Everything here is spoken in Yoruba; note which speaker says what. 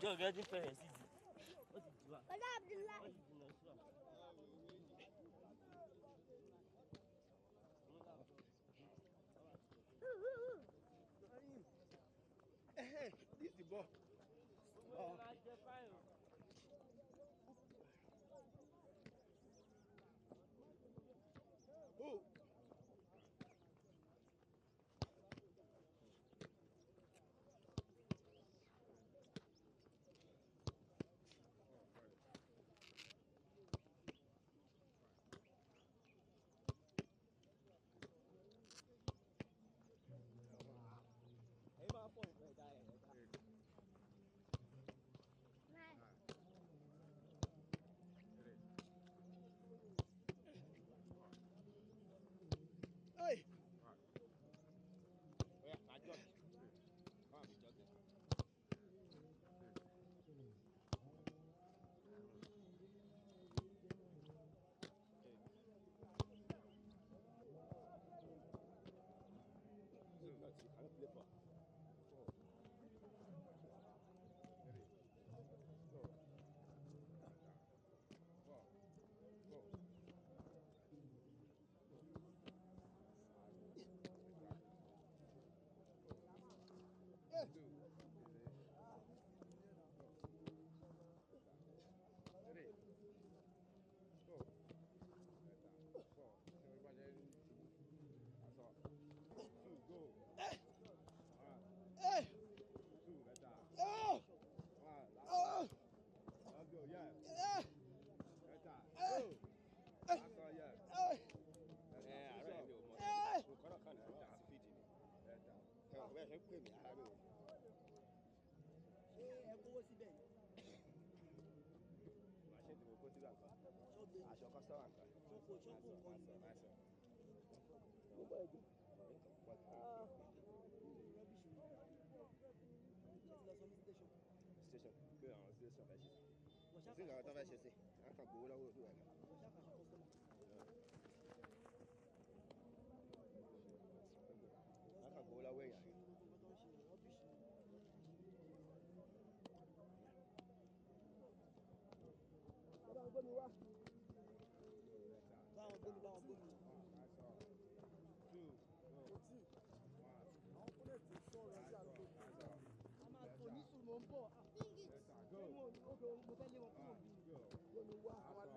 Speaker 1: jọ ọ̀gá tí fẹ̀rẹ̀ sí ti. Ó ti jù wá.
Speaker 2: Ọ̀dà Abdullahi.
Speaker 1: Ó ti jìnnà sí wa.
Speaker 3: This is the ball.
Speaker 1: Oh.
Speaker 3: Oh. Hey, my phone, Hey! Oh, yeah, I judge. Come on, be judging. Let's see, I'm flipper. Aṣọ kọ́sítọ́mà kan. Station gbé àwọn station fẹ́ ṣe. Sí nǹkan tó fẹ́ ṣe sí. A kàn gbowó lọ́wọ́ olúwa ni. A kàn gbowó lọ́wọ́ èèyàn. Báwọn gbómi. A máa tó ní sùn mọ́ ń bọ̀. Mo fẹ́ lé wọn kúrò bí.